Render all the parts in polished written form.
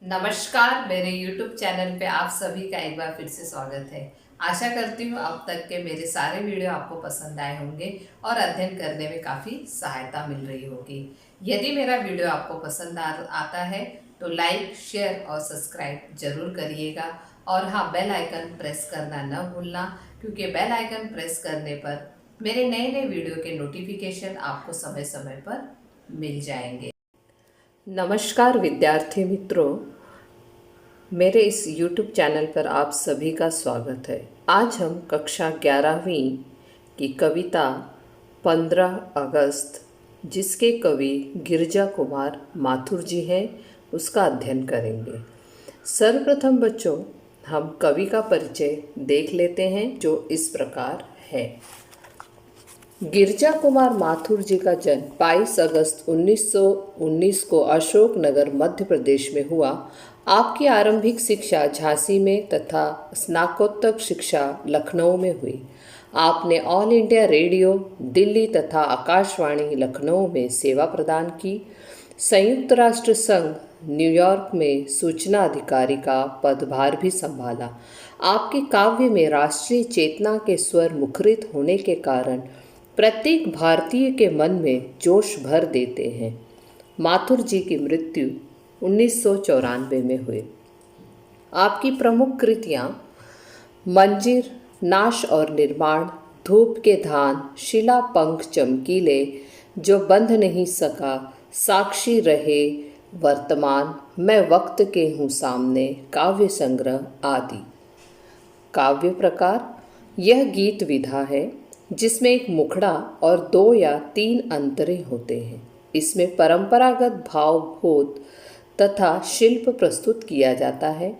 नमस्कार, मेरे YouTube channel पे आप सभी का एक बार फिर से स्वागत है। आशा करती हूँ अब तक के मेरे सारे वीडियो आपको पसंद आए होंगे और अध्ययन करने में काफ़ी सहायता मिल रही होगी। यदि मेरा वीडियो आपको पसंद आता है तो लाइक, शेयर और सब्सक्राइब जरूर करिएगा। और हाँ, बेल आइकन प्रेस करना न भूलना, क्योंकि बेल आइकन प्रेस करने पर मेरे नए नए वीडियो के नोटिफिकेशन आपको समय समय पर मिल जाएंगे। नमस्कार विद्यार्थी मित्रों, मेरे इस YouTube चैनल पर आप सभी का स्वागत है। आज हम कक्षा 11वीं की कविता 15 अगस्त, जिसके कवि गिरिजा कुमार माथुर जी हैं, उसका अध्ययन करेंगे। सर्वप्रथम बच्चों, हम कवि का परिचय देख लेते हैं, जो इस प्रकार है। गिरिजा कुमार माथुर जी का जन्म 22 अगस्त 1919 को अशोकनगर मध्य प्रदेश में हुआ। आपकी आरंभिक शिक्षा झांसी में तथा स्नातकोत्तर शिक्षा लखनऊ में हुई। आपने ऑल इंडिया रेडियो दिल्ली तथा आकाशवाणी लखनऊ में सेवा प्रदान की। संयुक्त राष्ट्र संघ न्यूयॉर्क में सूचना अधिकारी का पदभार भी संभाला। आपके काव्य में राष्ट्रीय चेतना के स्वर मुखरित होने के कारण प्रत्येक भारतीय के मन में जोश भर देते हैं। माथुर जी की मृत्यु 1994 में हुई। आपकी प्रमुख कृतियाँ मंजीर, नाश और निर्माण, धूप के धान, शिला पंख चमकीले, जो बंध नहीं सका, साक्षी रहे वर्तमान, मैं वक्त के हूँ सामने, काव्य संग्रह आदि। काव्य प्रकार: यह गीत विधा है जिसमें एक मुखड़ा और 2 या 3 अंतरे होते हैं। इसमें परंपरागत भावबोध तथा शिल्प प्रस्तुत किया जाता है।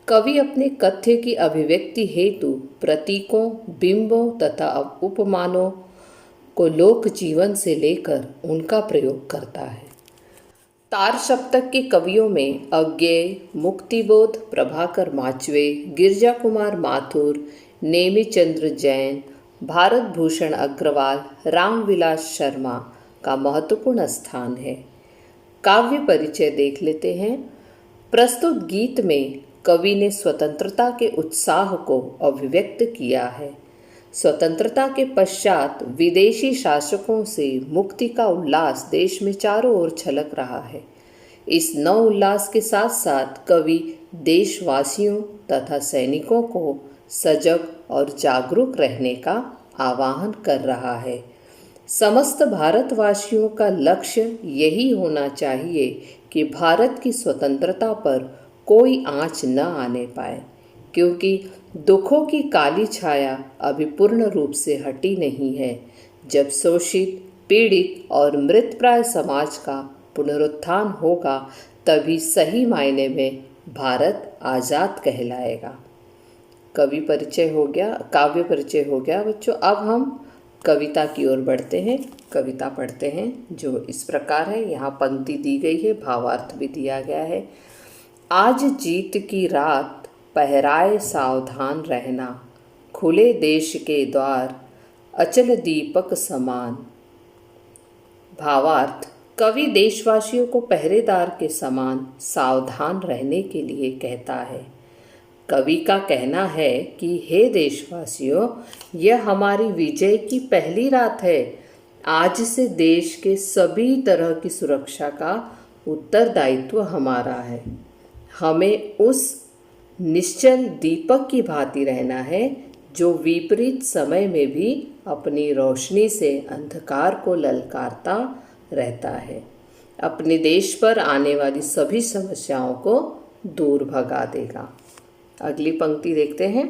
कवि अपने कथ्य की अभिव्यक्ति हेतु प्रतीकों, बिंबों तथा उपमानों को लोक जीवन से लेकर उनका प्रयोग करता है। तार सप्तक के कवियों में अज्ञेय, मुक्तिबोध, प्रभाकर माचवे, गिरिजा कुमार माथुर, नेमिचंद्र जैन, भारत भूषण अग्रवाल, रामविलास शर्मा का महत्वपूर्ण स्थान है। काव्य परिचय देख लेते हैं। प्रस्तुत गीत में कवि ने स्वतंत्रता के उत्साह को अभिव्यक्त किया है। स्वतंत्रता के पश्चात विदेशी शासकों से मुक्ति का उल्लास देश में चारों ओर छलक रहा है। इस नव उल्लास के साथ साथ कवि देशवासियों तथा सैनिकों को सजग और जागरूक रहने का आह्वान कर रहा है। समस्त भारतवासियों का लक्ष्य यही होना चाहिए कि भारत की स्वतंत्रता पर कोई आंच न आने पाए, क्योंकि दुखों की काली छाया अभी पूर्ण रूप से हटी नहीं है। जब शोषित, पीड़ित और मृतप्राय समाज का पुनरुत्थान होगा, तभी सही मायने में भारत आज़ाद कहलाएगा। कवि परिचय हो गया, काव्य परिचय हो गया बच्चों। अब हम कविता की ओर बढ़ते हैं, कविता पढ़ते हैं, जो इस प्रकार है। यहाँ पंक्ति दी गई है, भावार्थ भी दिया गया है। आज जीत की रात पहराए सावधान रहना, खुले देश के द्वार अचल दीपक समान। भावार्थ: कवि देशवासियों को पहरेदार के समान सावधान रहने के लिए कहता है। कवि का कहना है कि हे देशवासियों, यह हमारी विजय की पहली रात है। आज से देश के सभी तरह की सुरक्षा का उत्तरदायित्व हमारा है। हमें उस निश्चल दीपक की भांति रहना है जो विपरीत समय में भी अपनी रोशनी से अंधकार को ललकारता रहता है, अपने देश पर आने वाली सभी समस्याओं को दूर भगा देगा। अगली पंक्ति देखते हैं।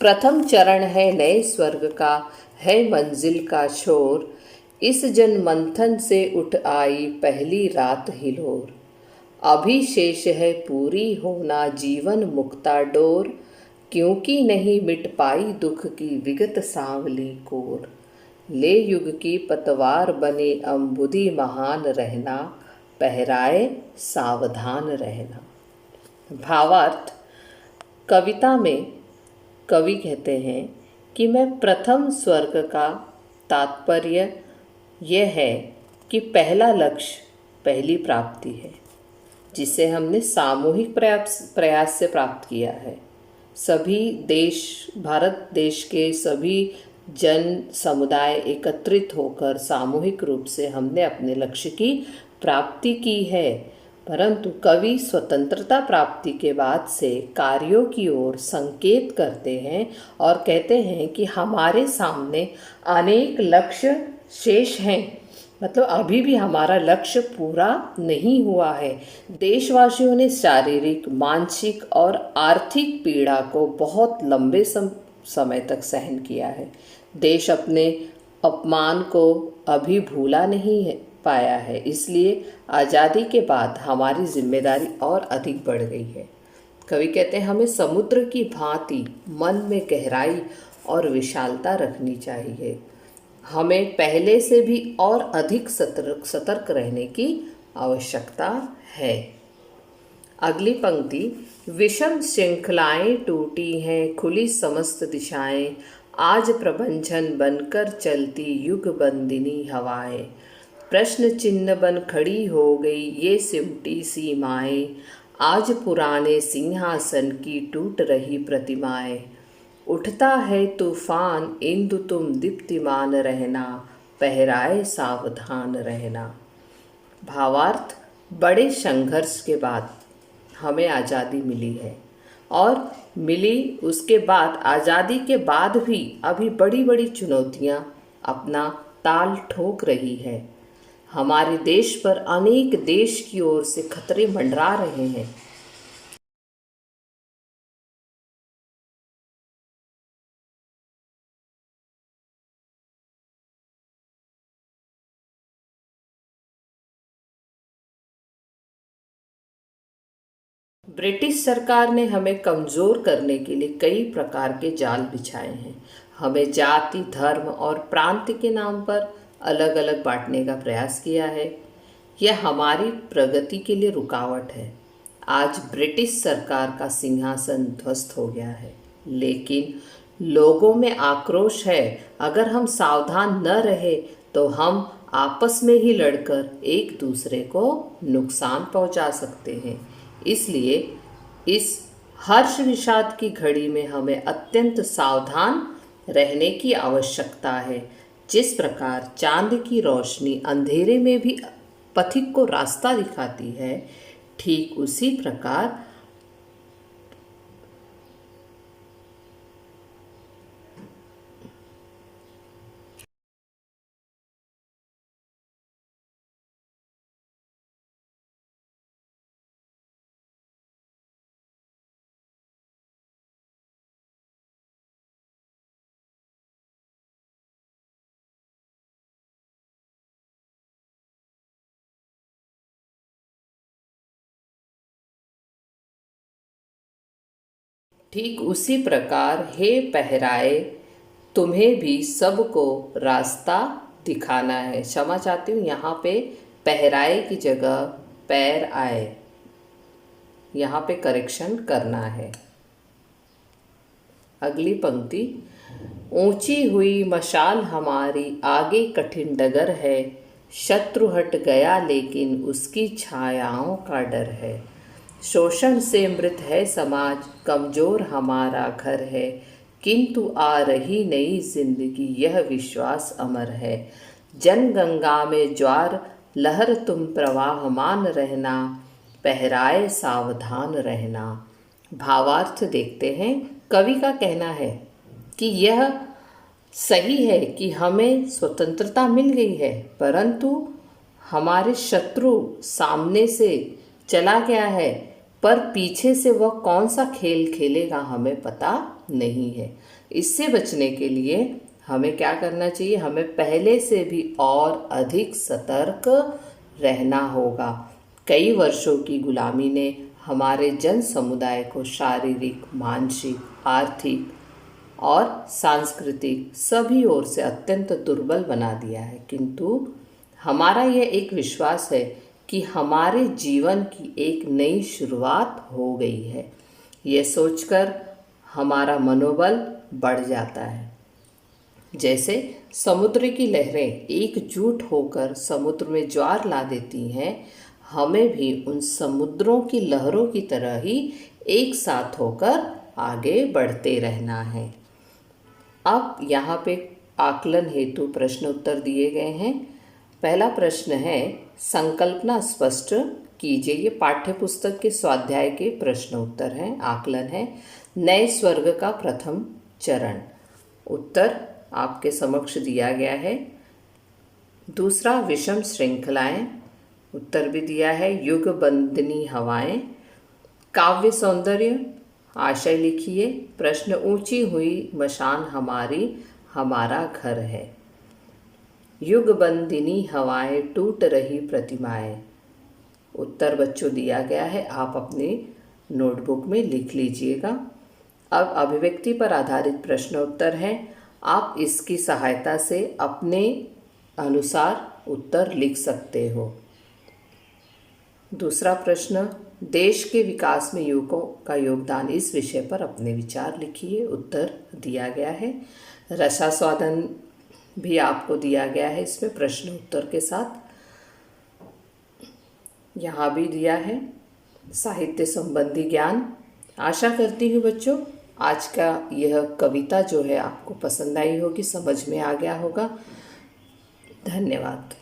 प्रथम चरण है नए स्वर्ग का, है मंजिल का शोर, इस जन मंथन से उठ आई पहली रात हिलोर। अभी शेष है पूरी होना जीवन मुक्ता डोर, क्योंकि नहीं मिट पाई दुख की विगत सांवली कोर। ले युग की पतवार बने अम्बुधि महान रहना, पहराए सावधान रहना। भावार्थ: कविता में कवि कहते हैं कि मैं प्रथम स्वर्ग का तात्पर्य यह है कि पहला लक्ष्य, पहली प्राप्ति है। जिसे हमने सामूहिक प्रयास से प्राप्त किया है। सभी देश, भारत देश के सभी जन समुदाय एकत्रित होकर सामूहिक रूप से हमने अपने लक्ष्य की प्राप्ति की है। परंतु कवि स्वतंत्रता प्राप्ति के बाद से कार्यों की ओर संकेत करते हैं और कहते हैं कि हमारे सामने अनेक लक्ष्य शेष हैं। मतलब अभी भी हमारा लक्ष्य पूरा नहीं हुआ है। देशवासियों ने शारीरिक, मानसिक और आर्थिक पीड़ा को बहुत लंबे समय तक सहन किया है। देश अपने अपमान को अभी भूला नहीं है पाया है। इसलिए आज़ादी के बाद हमारी जिम्मेदारी और अधिक बढ़ गई है। कवि कहते हैं हमें समुद्र की भांति मन में गहराई और विशालता रखनी चाहिए। हमें पहले से भी और अधिक सतर्क रहने की आवश्यकता है। अगली पंक्ति, विषम श्रृंखलाएं टूटी हैं, खुली समस्त दिशाएं, आज प्रभंजन बनकर चलती युग बंदिनी हवाएं, प्रश्न चिन्ह बन खड़ी हो गई ये सिमटी सीमाएं, आज पुराने सिंहासन की टूट रही प्रतिमाएं, उठता है तूफान इंदु तुम दीप्तिमान रहना, पहराए सावधान रहना। भावार्थ, बड़े संघर्ष के बाद हमें आज़ादी मिली है और मिली उसके बाद आज़ादी के बाद भी अभी बड़ी बड़ी चुनौतियां अपना ताल ठोक रही है। हमारे देश पर अनेक देश की ओर से खतरे मंडरा रहे हैं। ब्रिटिश सरकार ने हमें कमज़ोर करने के लिए कई प्रकार के जाल बिछाए हैं। हमें जाति, धर्म और प्रांत के नाम पर अलग अलग बांटने का प्रयास किया है। यह हमारी प्रगति के लिए रुकावट है। आज ब्रिटिश सरकार का सिंहासन ध्वस्त हो गया है, लेकिन लोगों में आक्रोश है। अगर हम सावधान न रहे तो हम आपस में ही लड़कर एक दूसरे को नुकसान पहुंचा सकते हैं। इसलिए इस हर्ष विषाद की घड़ी में हमें अत्यंत सावधान रहने की आवश्यकता है। जिस प्रकार चांद की रोशनी अंधेरे में भी पथिक को रास्ता दिखाती है, ठीक उसी प्रकार ठीक उसी प्रकार हे पहराए, तुम्हें भी सबको रास्ता दिखाना है। क्षमा चाहती हूँ, यहाँ पे पहराए की जगह पैर आए, यहाँ पे करेक्शन करना है। अगली पंक्ति, ऊंची हुई मशाल हमारी आगे कठिन डगर है, शत्रु हट गया लेकिन उसकी छायाओं का डर है, शोषण से मृत है समाज, कमजोर हमारा घर है, किंतु आ रही नई जिंदगी यह विश्वास अमर है, जन गंगा में ज्वार लहर तुम प्रवाहमान रहना, पहराए सावधान रहना। भावार्थ देखते हैं। कवि का कहना है कि यह सही है कि हमें स्वतंत्रता मिल गई है, परंतु हमारे शत्रु सामने से चला गया है, पर पीछे से वह कौन सा खेल खेलेगा हमें पता नहीं है। इससे बचने के लिए हमें क्या करना चाहिए? हमें पहले से भी और अधिक सतर्क रहना होगा। कई वर्षों की गुलामी ने हमारे जन समुदाय को शारीरिक, मानसिक, आर्थिक और सांस्कृतिक सभी ओर से अत्यंत दुर्बल बना दिया है, किंतु हमारा यह एक विश्वास है कि हमारे जीवन की एक नई शुरुआत हो गई है। यह सोचकर हमारा मनोबल बढ़ जाता है। जैसे समुद्र की लहरें एकजुट होकर समुद्र में ज्वार ला देती हैं, हमें भी उन समुद्रों की लहरों की तरह ही एक साथ होकर आगे बढ़ते रहना है। अब यहाँ पे आकलन हेतु प्रश्न उत्तर दिए गए हैं। पहला प्रश्न है, संकल्पना स्पष्ट कीजिए। ये पाठ्य पुस्तक के स्वाध्याय के प्रश्न उत्तर हैं। आकलन है, नए स्वर्ग का प्रथम चरण। उत्तर आपके समक्ष दिया गया है। दूसरा, विषम श्रृंखलाएं। उत्तर भी दिया है, युग बंदनी हवाएं। काव्य सौंदर्य, आशय लिखिए। प्रश्न, ऊंची हुई मशान हमारी, हमारा घर है। युग बंदिनी हवाएं, टूट रही प्रतिमाएं। उत्तर बच्चों दिया गया है, आप अपने नोटबुक में लिख लीजिएगा। अब अभिव्यक्ति पर आधारित प्रश्न उत्तर हैं। आप इसकी सहायता से अपने अनुसार उत्तर लिख सकते हो। दूसरा प्रश्न, देश के विकास में युवकों का योगदान, इस विषय पर अपने विचार लिखिए। उत्तर दिया गया है। रसास्वादन भी आपको दिया गया है इसमें प्रश्न उत्तर के साथ। यहाँ भी दिया है साहित्य संबंधी ज्ञान। आशा करती हूँ बच्चों आज का यह कविता जो है आपको पसंद आई होगी, समझ में आ गया होगा। धन्यवाद।